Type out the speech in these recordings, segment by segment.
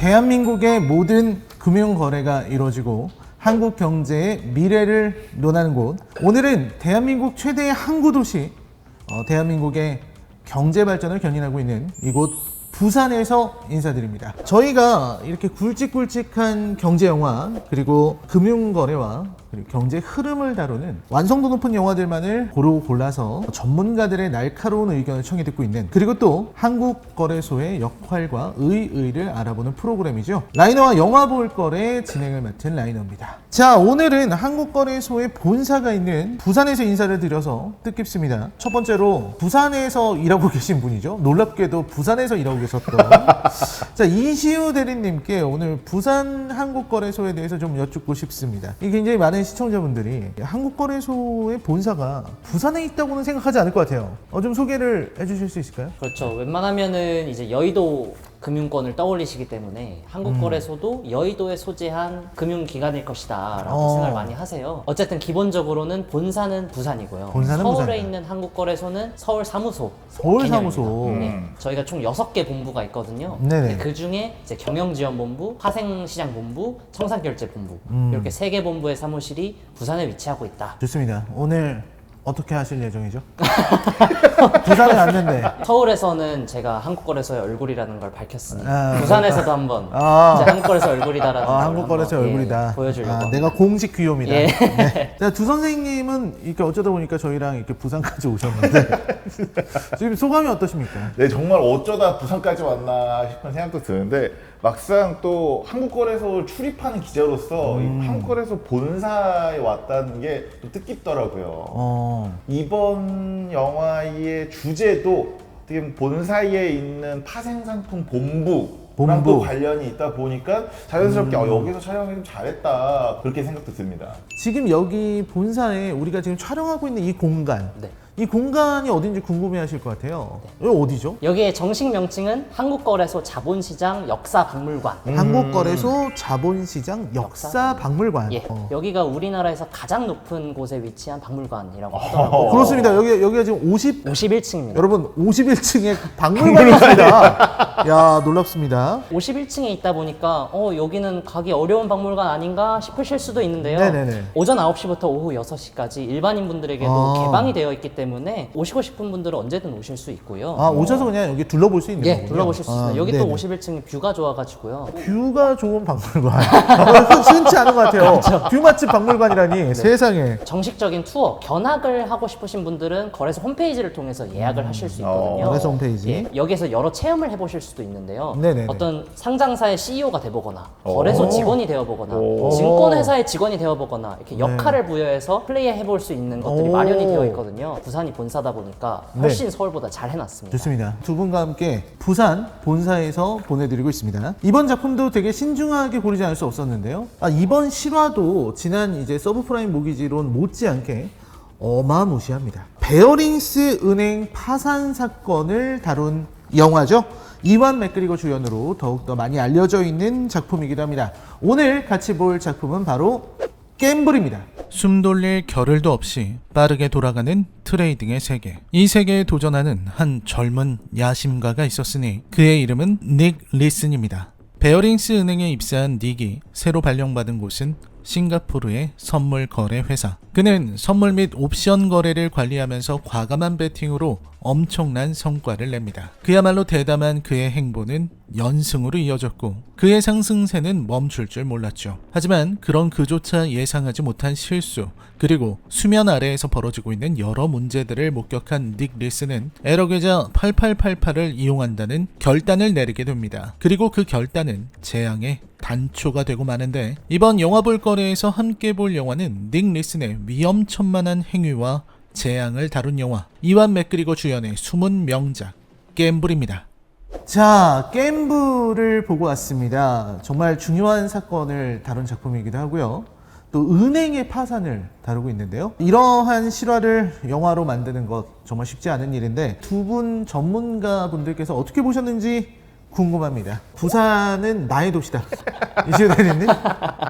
대한민국의 모든 금융거래가 이루어지고 한국 경제의 미래를 논하는 곳. 오늘은 대한민국 최대의 항구 도시, 대한민국의 경제 발전을 견인하고 있는 이곳 부산에서 인사드립니다. 저희가 이렇게 굵직굵직한 경제 영화, 그리고 금융거래와 그리고 경제 흐름을 다루는 완성도 높은 영화들만을 고루 골라서 전문가들의 날카로운 의견을 청해 듣고 있는, 그리고 또 한국거래소의 역할과 의의를 알아보는 프로그램이죠. 라이너와 영화 볼 거래 진행을 맡은 라이너입니다. 자, 오늘은 한국거래소의 본사가 있는 부산에서 인사를 드려서 뜻깊습니다. 첫 번째로 부산에서 일하고 계신 분이죠. 놀랍게도 부산에서 일하고 계셨던 자, 이시우 대리님께 오늘 부산 한국거래소에 대해서 좀 여쭙고 싶습니다. 이 굉장히 많은 시청자분들이 한국거래소의 본사가 부산에 있다고는 생각하지 않을 것 같아요. 좀 소개를 해주실 수 있을까요? 그렇죠. 웬만하면은 이제 여의도 금융권을 떠올리시기 때문에 한국거래소도 여의도에 소재한 금융기관일 것이다 라고 생각을 많이 하세요. 어쨌든 기본적으로는 본사는 부산이고요. 본사는 서울에 부산이다. 있는 한국거래소는 서울사무소. 서울사무소. 네. 저희가 총 6개 본부가 있거든요. 네네. 그 중에 이제 경영지원본부, 파생시장본부, 청산결제본부 이렇게 3개 본부의 사무실이 부산에 위치하고 있다. 좋습니다. 오늘 어떻게 하실 예정이죠? 부산에 갔는데 서울에서는 제가 한국거래소의 얼굴이라는 걸 밝혔으니 아, 부산에서도 한번 아. 이제 한국거래소 얼굴이다라는 걸 한국거래소 한번, 얼굴이다. 보여주려고. 내가 공식 귀요미다. 예. 네. 자, 두 선생님은 이렇게 어쩌다 보니까 저희랑 이렇게 부산까지 오셨는데 지금 소감이 어떠십니까? 네, 정말 어쩌다 부산까지 왔나 싶은 생각도 드는데, 막상 또 한국거래소 출입하는 기자로서 이 한국거래소 본사에 왔다는 게 또 뜻깊더라고요. 이번 영화의 주제도 어떻게 보면 본사에 있는 파생상품 본부랑 또 관련이 있다 보니까 자연스럽게 여기서 촬영을 좀 잘했다, 그렇게 생각도 듭니다. 지금 여기 본사에 우리가 지금 촬영하고 있는 이 공간, 네. 이 공간이 어딘지 궁금해하실 것 같아요. 여기 어디죠? 여기의 정식 명칭은 한국거래소 자본시장 역사박물관. 한국거래소 자본시장 역사박물관. 예, 여기가 우리나라에서 가장 높은 곳에 위치한 박물관이라고 하더라고요. 그렇습니다. 여기가 지금 51층입니다. 여러분 51층에 박물관이 있습니다. 야, 놀랍습니다. 51층에 있다 보니까 여기는 가기 어려운 박물관 아닌가 싶으실 수도 있는데요. 네네네. 오전 9시부터 오후 6시까지 일반인분들에게도 개방이 되어 있기 때문에 오시고 싶은 분들은 언제든 오실 수 있고요. 오셔서 그냥 여기 둘러볼 수 있는 예, 거군요. 둘러보실 수 있습니다. 여기 또 네네. 51층 뷰가 좋아가지고요. 뷰가 좋은 박물관. 흔치 않은 것 같아요. 뷰 맛집 박물관이라니. 세상에. 정식적인 투어, 견학을 하고 싶으신 분들은 거래소 홈페이지를 통해서 예약을 하실 수 있거든요. 거래소 홈페이지. 예, 여기에서 여러 체험을 해보실 수도 있는데요. 네네네. 어떤 상장사의 CEO가 돼보거나 거래소 직원이 되어보거나 오. 증권회사의 직원이 되어보거나 이렇게 역할을 부여해서 플레이해볼 수 있는 것들이 오. 마련이 되어 있거든요. 부산이 본사다 보니까 훨씬 서울보다 잘 해놨습니다. 좋습니다. 두 분과 함께 부산 본사에서 보내드리고 있습니다. 이번 작품도 되게 신중하게 고르지 않을 수 없었는데요. 이번 실화도 지난 이제 서브프라임 모기지론 못지않게 어마무시합니다. 베어링스 은행 파산 사건을 다룬 영화죠. 이완 맥그리거 주연으로 더욱더 많이 알려져 있는 작품이기도 합니다. 오늘 같이 볼 작품은 바로 갬블입니다. 숨 돌릴 겨를도 없이 빠르게 돌아가는 트레이딩의 세계. 이 세계에 도전하는 한 젊은 야심가가 있었으니 그의 이름은 닉 리슨입니다. 베어링스 은행에 입사한 닉이 새로 발령받은 곳은 싱가포르의 선물 거래 회사. 그는 선물 및 옵션 거래를 관리하면서 과감한 베팅으로 엄청난 성과를 냅니다. 그야말로 대담한 그의 행보는 연승으로 이어졌고 그의 상승세는 멈출 줄 몰랐죠. 하지만 그런 그조차 예상하지 못한 실수, 그리고 수면 아래에서 벌어지고 있는 여러 문제들을 목격한 닉 리슨은 에러 계좌 8888을 이용한다는 결단을 내리게 됩니다. 그리고 그 결단은 재앙의 단초가 되고 마는데, 이번 영화 볼 거래에서 함께 볼 영화는 닉 리슨의 위험천만한 행위와 재앙을 다룬 영화, 이완 맥그리거 주연의 숨은 명작 갬블입니다. 자, 갬블을 보고 왔습니다. 정말 중요한 사건을 다룬 작품이기도 하고요. 또 은행의 파산을 다루고 있는데요. 이러한 실화를 영화로 만드는 것 정말 쉽지 않은 일인데 두 분 전문가 분들께서 어떻게 보셨는지 궁금합니다. 부산은 나의 도시다. 이시우 대리님?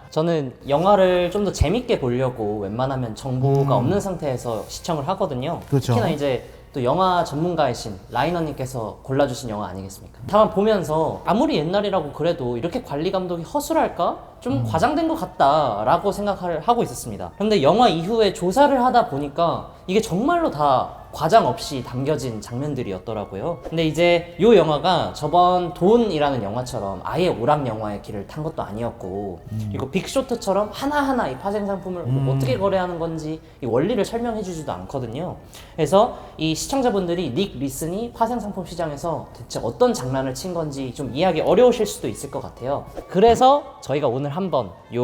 저는 영화를 좀 더 재밌게 보려고 웬만하면 정보가 없는 상태에서 시청을 하거든요. 그렇죠. 특히나 이제 또 영화 전문가이신 라이너님께서 골라주신 영화 아니겠습니까? 다만 보면서 아무리 옛날이라고 그래도 이렇게 관리 감독이 허술할까? 좀 과장된 것 같다라고 생각을 하고 있었습니다. 그런데 영화 이후에 조사를 하다 보니까 이게 정말로 다 과장 없이 담겨진 장면들이었더라고요. 근데 이제 이 영화가 저번 돈이라는 영화처럼 아예 오락 영화의 길을 탄 것도 아니었고, 그리고 빅쇼트처럼 하나하나 이 파생 상품을 어떻게 거래하는 건지 이 원리를 설명해주지도 않거든요. 그래서 이 시청자분들이 닉 리슨이 파생 상품 시장에서 대체 어떤 장난을 친 건지 좀 이해하기 어려우실 수도 있을 것 같아요. 그래서 저희가 오늘 한번 이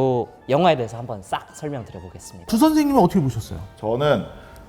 영화에 대해서 한번 싹 설명드려 보겠습니다. 주 선생님은 어떻게 보셨어요? 저는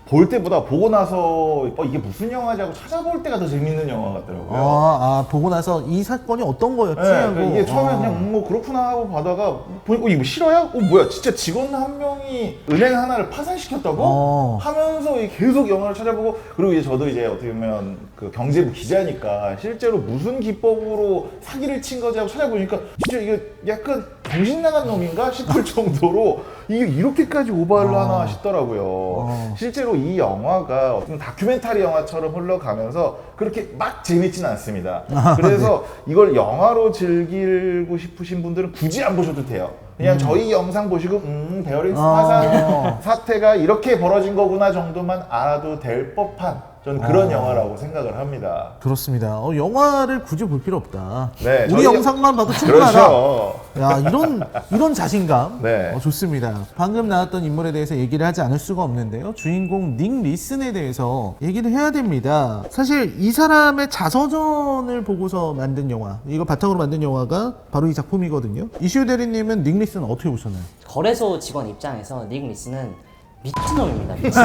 볼 때보다 보고 나서 이게 무슨 영화지 하고 찾아볼 때가 더 재밌는 영화 같더라고요. 보고 나서 이 사건이 어떤 거였지? 네, 하고. 그러니까 이게 처음에 그냥 뭐 그렇구나 하고 보다가 보니까 이거 실화야? 뭐야 진짜 직원 한 명이 은행 하나를 파산시켰다고? 하면서 계속 영화를 찾아보고, 그리고 이제 저도 이제 어떻게 보면 그 경제부 기자니까 실제로 무슨 기법으로 사기를 친 거지 하고 찾아보니까 진짜 이게 약간 정신 나간 놈인가 싶을 정도로 이게 이렇게까지 오버를 하나 싶더라고요. 실제로 이 영화가 어떤 다큐멘터리 영화처럼 흘러가면서 그렇게 막 재밌지는 않습니다. 그래서 이걸 영화로 즐기고 싶으신 분들은 굳이 안 보셔도 돼요. 그냥 저희 영상 보시고 베어링스 파산 사태가 이렇게 벌어진 거구나 정도만 알아도 될 법한 저는 그런 영화라고 생각을 합니다. 그렇습니다. 영화를 굳이 볼 필요 없다. 네, 우리 저희 영상만 봐도 충분하다. 그렇죠. 야, 이런 자신감. 네. 좋습니다. 방금 나왔던 인물에 대해서 얘기를 하지 않을 수가 없는데요. 주인공 닉 리슨에 대해서 얘기를 해야 됩니다. 사실 이 사람의 자서전을 보고서 만든 영화, 이거 바탕으로 만든 영화가 바로 이 작품이거든요. 이슈 대리님은 닉 리슨 어떻게 보셨나요? 거래소 직원 입장에서 닉 리슨은 미친놈입니다. 미친.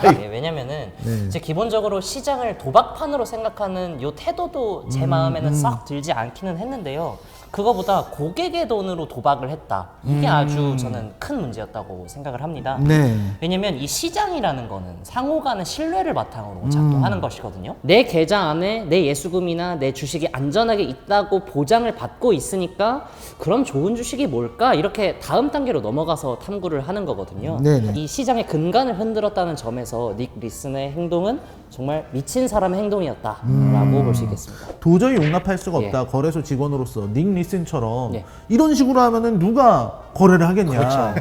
네, 왜냐면은 이제 기본적으로 시장을 도박판으로 생각하는 요 태도도 제 마음에는 썩 들지 않기는 했는데요. 그거보다 고객의 돈으로 도박을 했다. 이게 아주 저는 큰 문제였다고 생각을 합니다. 네. 왜냐면 이 시장이라는 거는 상호 간의 신뢰를 바탕으로 작동하는 것이거든요. 내 계좌 안에 내 예수금이나 내 주식이 안전하게 있다고 보장을 받고 있으니까 그럼 좋은 주식이 뭘까? 이렇게 다음 단계로 넘어가서 탐구를 하는 거거든요. 네네. 이 시장의 근간을 흔들었다는 점에서 닉 리슨의 행동은 정말 미친 사람의 행동이었다라고 볼 수 있겠습니다. 도저히 용납할 수가 없다. 거래소 직원으로서 닉 리슨처럼 이런 식으로 하면은 누가 거래를 하겠냐. 그렇죠.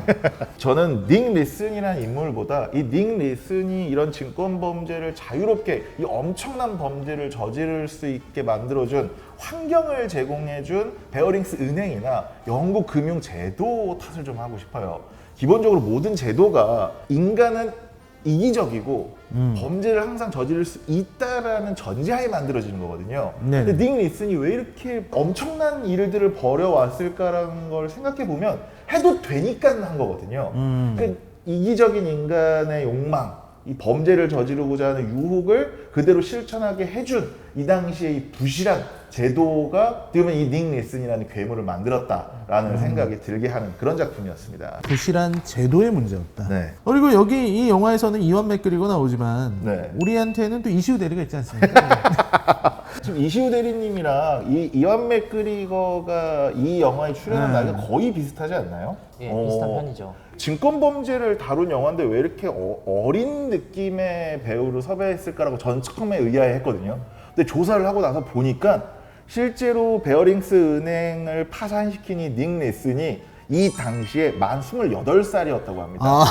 저는 닉 리슨이라는 인물보다 이 닉 리슨이 이런 증권 범죄를 자유롭게 이 엄청난 범죄를 저지를 수 있게 만들어준 환경을 제공해준 베어링스 은행이나 영국 금융 제도 탓을 좀 하고 싶어요. 기본적으로 모든 제도가 인간은 이기적이고 범죄를 항상 저지를 수 있다라는 전제하에 만들어지는 거거든요. 네네. 근데 닉 리슨이 왜 이렇게 엄청난 일들을 벌여왔을까라는 걸 생각해 보면 해도 되니까 한 거거든요. 그 이기적인 인간의 욕망, 이 범죄를 저지르고자 하는 유혹을 그대로 실천하게 해준 이 당시의 이 부실한 제도가 그러면 이 닉 리슨이라는 괴물을 만들었다라는 생각이 들게 하는 그런 작품이었습니다. 부실한 제도의 문제였다. 네. 그리고 여기 이 영화에서는 이완 맥그리거 나오지만 네. 우리한테는 또 이시우 대리가 있지 않습니까? 지금 이시우 대리님이랑 이완 맥그리거가 이 영화에 출연한 나이가 거의 비슷하지 않나요? 예, 비슷한 편이죠. 증권 범죄를 다룬 영화인데 왜 이렇게 어린 느낌의 배우를 섭외했을까라고 전 처음에 의아해했거든요. 근데 조사를 하고 나서 보니까 실제로 베어링스 은행을 파산시킨 이 닉 리슨이 이 당시에 만 28살이었다고 합니다.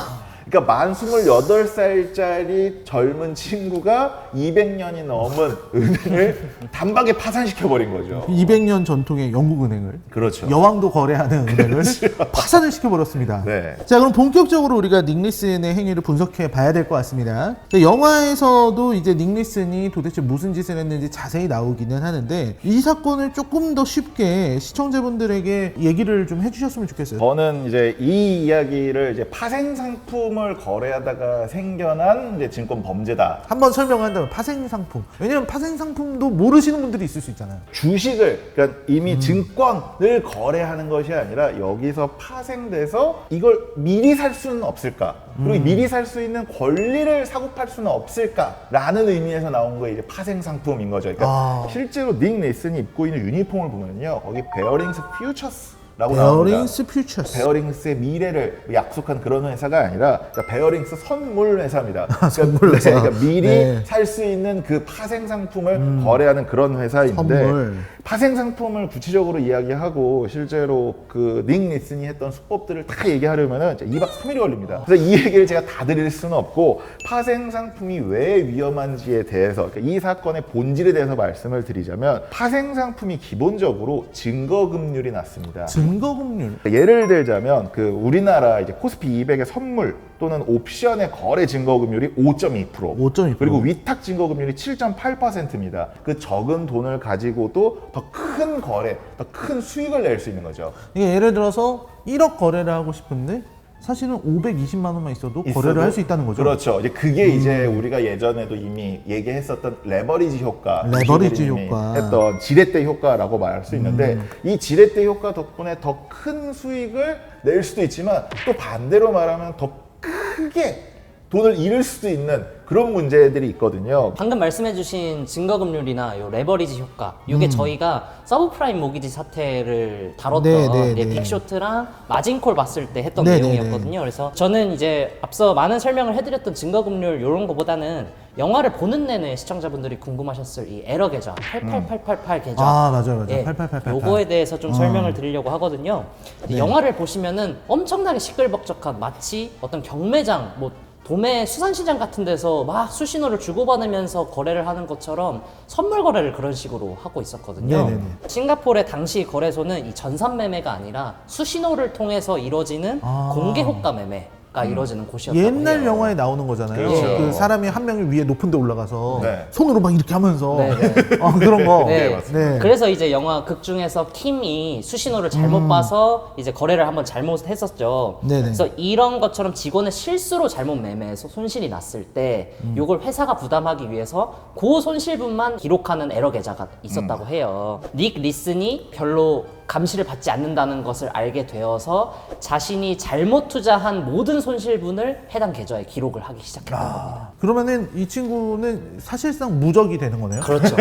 그러니까 만 28살짜리 젊은 친구가 200년이 넘은 은행을 단박에 파산시켜버린 거죠. 200년 전통의 영국 은행을, 그렇죠. 여왕도 거래하는 은행을 파산을 시켜버렸습니다. 네. 자, 그럼 본격적으로 우리가 닉 리슨의 행위를 분석해 봐야 될 것 같습니다. 영화에서도 이제 닉 리슨이 도대체 무슨 짓을 했는지 자세히 나오기는 하는데 이 사건을 조금 더 쉽게 시청자분들에게 얘기를 좀 해주셨으면 좋겠어요. 저는 이제 이 이야기를 이제 파생 상품을 거래하다가 생겨난 이제 증권 범죄다. 한번 설명한다면 파생 상품. 왜냐면 파생 상품도 모르시는 분들이 있을 수 있잖아요. 주식을, 그러니까 이미 증권을 거래하는 것이 아니라 여기서 파생돼서 이걸 미리 살 수는 없을까? 그리고 미리 살 수 있는 권리를 사고 팔 수는 없을까라는 의미에서 나온 게 이제 파생 상품인 거죠. 그러니까 실제로 닉 리슨이 입고 있는 유니폼을 보면요, 거기 베어링스 퓨처스 라고 나옵니다. 베어링스 퓨처스. 베어링스의 미래를 약속한 그런 회사가 아니라 그러니까 베어링스 선물 회사입니다. 선물 회사. 그러니까 미리 네. 살 수 있는 그 파생 상품을 거래하는 그런 회사인데 선물. 파생 상품을 구체적으로 이야기하고 실제로 그 닉 리슨이 했던 수법들을 다 얘기하려면은 2박 3일이 걸립니다. 그래서 이 얘기를 제가 다 드릴 수는 없고 파생 상품이 왜 위험한지에 대해서 그러니까 이 사건의 본질에 대해서 말씀을 드리자면 파생 상품이 기본적으로 증거금률이 낮습니다. 증거금률. 예를 들자면 그 우리나라 이제 코스피 200의 선물 또는 옵션의 거래 증거금률이 5.2%, 5.2%. 그리고 위탁 증거금률이 7.8%입니다. 그 적은 돈을 가지고도 더 큰 거래, 더 큰 수익을 낼 수 있는 거죠. 이게 예를 들어서 1억 거래를 하고 싶은데 사실은 520만 원만 있어도 거래를 할 수 있다는 거죠. 그렇죠. 이제 그게 이제 우리가 예전에도 이미 얘기했었던 레버리지 효과, 레버리지 이님이 효과. 했던 지렛대 효과라고 말할 수 있는데 이 지렛대 효과 덕분에 더 큰 수익을 낼 수도 있지만 또 반대로 말하면 더 크게 돈을 잃을 수도 있는 그런 문제들이 있거든요. 방금 말씀해주신 증거금률이나 요 레버리지 효과, 이게 저희가 서브프라임 모기지 사태를 다뤘던 네, 네, 네. 빅쇼트랑 마진콜 봤을 때 했던 네, 내용이었거든요. 그래서 저는 이제 앞서 많은 설명을 해드렸던 증거금률 이런 거보다는 영화를 보는 내내 시청자분들이 궁금하셨을 이 에러 계좌 88888 계좌. 아, 맞아요. 예, 8888. 요거에 대해서 좀 설명을 드리려고 하거든요. 네. 영화를 보시면은 엄청나게 시끌벅적한 마치 어떤 경매장, 뭐 도매 수산시장 같은 데서 막 수신호를 주고받으면서 거래를 하는 것처럼 선물 거래를 그런 식으로 하고 있었거든요. 네네네. 싱가포르의 당시 거래소는 이 전산 매매가 아니라 수신호를 통해서 이루어지는 공개 호가 매매가 이루어지는 곳이었다고 옛날 해요. 영화에 나오는 거잖아요. 그렇죠. 그 사람이 한 명이 위에 높은 데 올라가서 네. 손으로 막 이렇게 하면서 네, 네. 그런 거. 네. 맞습니다. 그래서 이제 영화 극 중에서 킴이 수신호를 잘못 봐서 이제 거래를 한번 잘못했었죠. 네네. 그래서 이런 것처럼 직원의 실수로 잘못 매매해서 손실이 났을 때 이걸 회사가 부담하기 위해서 그 손실분만 기록하는 에러 계좌가 있었다고 해요. 닉 리슨이 별로 감시를 받지 않는다는 것을 알게 되어서 자신이 잘못 투자한 모든 손실분을 해당 계좌에 기록을 하기 시작했던 겁니다. 그러면은 이 친구는 사실상 무적이 되는 거네요. 그렇죠.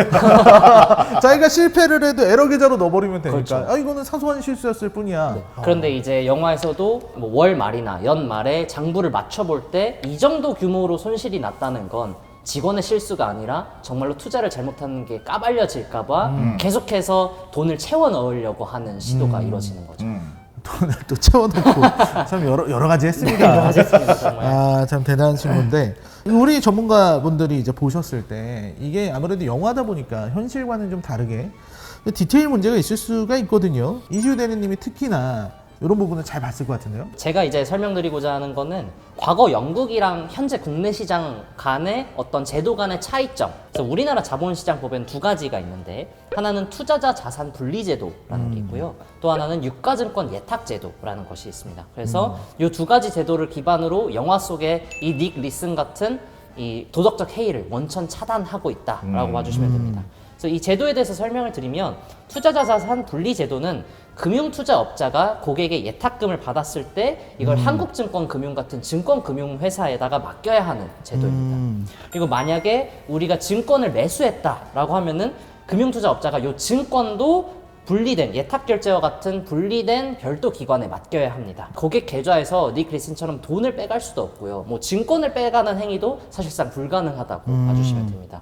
자기가 실패를 해도 에러 계좌로 넣어버리면 되니까 그렇죠. 이거는 사소한 실수였을 뿐이야. 그런데 이제 영화에서도 뭐 월 말이나 연 말에 장부를 맞춰볼 때 이 정도 규모로 손실이 났다는 건 직원의 실수가 아니라 정말로 투자를 잘못하는 게 까발려질까봐 계속해서 돈을 채워 넣으려고 하는 시도가 이루어지는 거죠. 돈을 또 채워놓고 참 여러 가지 했습니다. 여러 가지 했습니다, 정말. 아, 참 대단한 친구인데 우리 전문가분들이 이제 보셨을 때 이게 아무래도 영화다 보니까 현실과는 좀 다르게 디테일 문제가 있을 수가 있거든요. 이시우 대리님이 특히나 이런 부분을 잘 봤을 것 같은데요. 제가 이제 설명드리고자 하는 거는 과거 영국이랑 현재 국내 시장 간의 어떤 제도 간의 차이점. 그래서 우리나라 자본시장법에는 두 가지가 있는데 하나는 투자자 자산 분리 제도라는 게 있고요. 또 하나는 유가증권 예탁 제도라는 것이 있습니다. 그래서 이 두 가지 제도를 기반으로 영화 속에 이 닉 리슨 같은 이 도덕적 해이를 원천 차단하고 있다라고 봐주시면 됩니다. 그래서 이 제도에 대해서 설명을 드리면 투자자 자산 분리 제도는 금융투자업자가 고객의 예탁금을 받았을 때 이걸 한국증권금융 같은 증권금융회사에다가 맡겨야 하는 제도입니다. 그리고 만약에 우리가 증권을 매수했다라고 하면은 금융투자업자가 이 증권도 분리된 예탁결제와 같은 분리된 별도 기관에 맡겨야 합니다. 고객 계좌에서 닉 리슨처럼 돈을 빼갈 수도 없고요. 뭐 증권을 빼가는 행위도 사실상 불가능하다고 봐주시면 됩니다.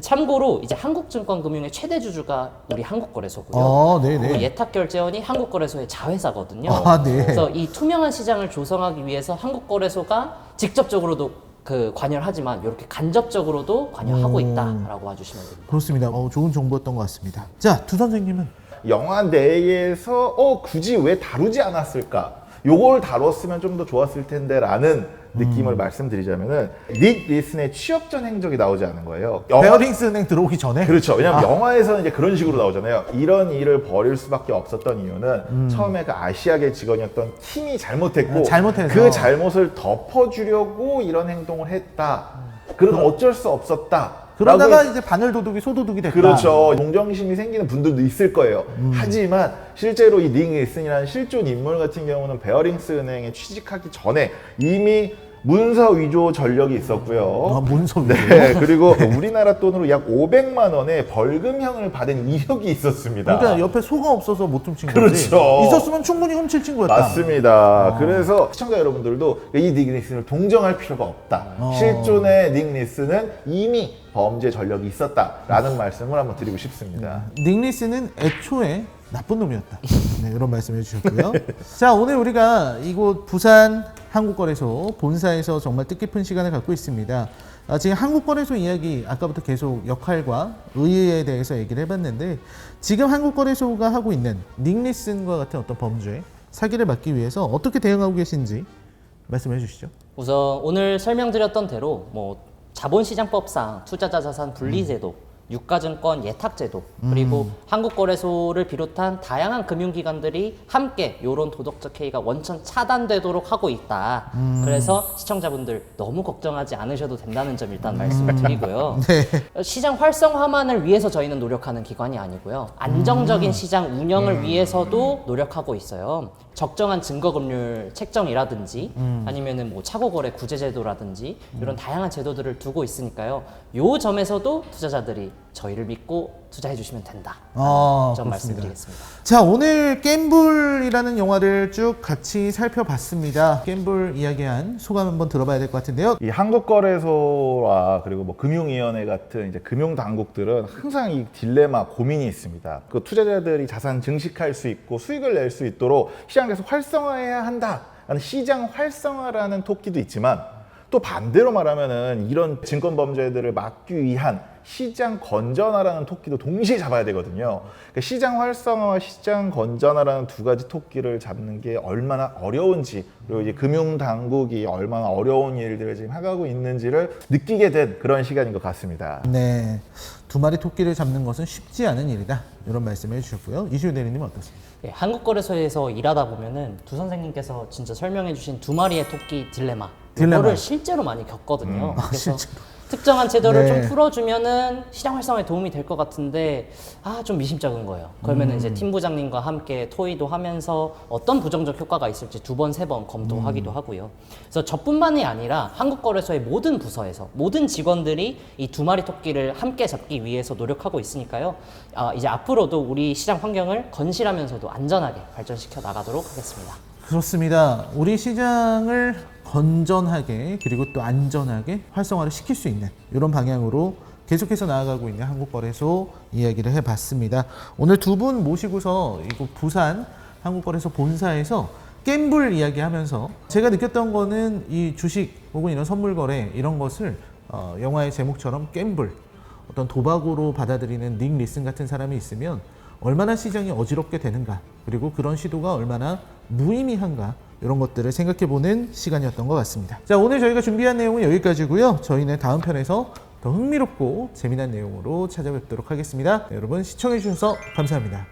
참고로 이제 한국증권금융의 최대 주주가 우리 한국거래소고요. 네네. 그리고 예탁결제원이 한국거래소의 자회사거든요. 네. 그래서 이 투명한 시장을 조성하기 위해서 한국거래소가 직접적으로도 관여를 하지만 이렇게 간접적으로도 관여하고 있다라고 봐주시면 됩니다. 그렇습니다. 좋은 정보였던 것 같습니다. 자, 두 선생님은 영화 내에서 굳이 왜 다루지 않았을까? 요걸 다뤘으면 좀 더 좋았을 텐데 라는 느낌을 말씀드리자면은 닉 리슨의 취업 전 행적이 나오지 않은 거예요. 베어링스 은행 들어오기 전에 그렇죠. 왜냐면 영화에서는 이제 그런 식으로 나오잖아요. 이런 일을 벌일 수밖에 없었던 이유는 처음에 그 아시아계 직원이었던 팀이 잘못했고 잘못해서. 그 잘못을 덮어주려고 이런 행동을 했다. 그런 어쩔 수 없었다. 그러다가 라고 이제 바늘도둑이 소도둑이 됐다. 그렇죠. 동정심이 생기는 분들도 있을 거예요. 하지만 실제로 이 닉 리슨이라는 실존 인물 같은 경우는 베어링스 은행에 취직하기 전에 이미 문서 위조 전력이 있었고요. 아, 문서 위조. 네, 그리고 우리나라 돈으로 약 500만 원의 벌금형을 받은 이력이 있었습니다. 그러니까 옆에 소가 없어서 못 훔친 거지. 그렇죠. 있었으면 충분히 훔칠 친구였다. 맞습니다. 그래서 시청자 여러분들도 이 닉 리슨을 동정할 필요가 없다. 실존의 닉 리슨은 이미 범죄 전력이 있었다라는 말씀을 한번 드리고 싶습니다. 닉 리슨은 애초에 나쁜 놈이었다. 네, 이런 말씀해 주셨고요. 자, 오늘 우리가 이곳 부산 한국거래소 본사에서 정말 뜻깊은 시간을 갖고 있습니다. 지금 한국거래소 이야기 아까부터 계속 역할과 의의에 대해서 얘기를 해봤는데 지금 한국거래소가 하고 있는 닉 리슨과 같은 어떤 범죄, 사기를 막기 위해서 어떻게 대응하고 계신지 말씀해 주시죠. 우선 오늘 설명드렸던 대로 뭐 자본시장법상 투자자 자산 분리제도, 유가증권 예탁제도, 그리고 한국거래소를 비롯한 다양한 금융기관들이 함께 이런 도덕적 해이가 원천 차단되도록 하고 있다. 그래서 시청자분들 너무 걱정하지 않으셔도 된다는 점 일단 말씀을 드리고요. 시장 활성화만을 위해서 저희는 노력하는 기관이 아니고요. 안정적인 시장 운영을 위해서도 노력하고 있어요. 적정한 증거금률 책정이라든지 아니면은 뭐 차고거래 구제제도라든지 이런 다양한 제도들을 두고 있으니까요. 요 점에서도 투자자들이 저희를 믿고 투자해 주시면 된다. 점 말씀드리겠습니다. 자, 오늘 겜블이라는 영화를 쭉 같이 살펴봤습니다. 겜블 이야기한 소감 한번 들어봐야 될 것 같은데요. 이 한국거래소와 그리고 뭐 금융위원회 같은 이제 금융당국들은 항상 이 딜레마 고민이 있습니다. 그 투자자들이 자산 증식할 수 있고 수익을 낼 수 있도록 시장에서 활성화해야 한다라는 시장 활성화라는 토끼도 있지만 또 반대로 말하면은 이런 증권 범죄들을 막기 위한 시장 건전화라는 토끼도 동시에 잡아야 되거든요. 그러니까 시장 활성화와 시장 건전화라는 두 가지 토끼를 잡는 게 얼마나 어려운지, 그리고 이제 금융 당국이 얼마나 어려운 일들을 지금 해가고 있는지를 느끼게 된 그런 시간인 것 같습니다. 네, 두 마리 토끼를 잡는 것은 쉽지 않은 일이다. 이런 말씀을 해주셨고요. 이시우 대리님은 어떻습니까? 예, 한국거래소에서 일하다 보면은 두 선생님께서 진짜 설명해주신 두 마리의 토끼 딜레마, 이거를 실제로 많이 겪거든요. 그래서 특정한 제도를 좀 풀어주면은 시장 활성화에 도움이 될 것 같은데 좀 미심쩍은 거예요. 그러면은 이제 팀부장님과 함께 토의도 하면서 어떤 부정적 효과가 있을지 두 번, 세 번 검토하기도 하고요. 그래서 저뿐만이 아니라 한국거래소의 모든 부서에서 모든 직원들이 이 두 마리 토끼를 함께 잡기 위해서 노력하고 있으니까요. 이제 앞으로도 우리 시장 환경을 건실하면서도 안전하게 발전시켜 나가도록 하겠습니다. 그렇습니다. 우리 시장을 건전하게 그리고 또 안전하게 활성화를 시킬 수 있는 이런 방향으로 계속해서 나아가고 있는 한국거래소 이야기를 해봤습니다. 오늘 두 분 모시고서 이곳 부산 한국거래소 본사에서 겜블 이야기하면서 제가 느꼈던 거는 이 주식 혹은 이런 선물 거래 이런 것을 영화의 제목처럼 겜블, 어떤 도박으로 받아들이는 닉 리슨 같은 사람이 있으면 얼마나 시장이 어지럽게 되는가, 그리고 그런 시도가 얼마나 무의미한가, 이런 것들을 생각해보는 시간이었던 것 같습니다. 자, 오늘 저희가 준비한 내용은 여기까지고요. 저희는 다음 편에서 더 흥미롭고 재미난 내용으로 찾아뵙도록 하겠습니다. 네, 여러분 시청해주셔서 감사합니다.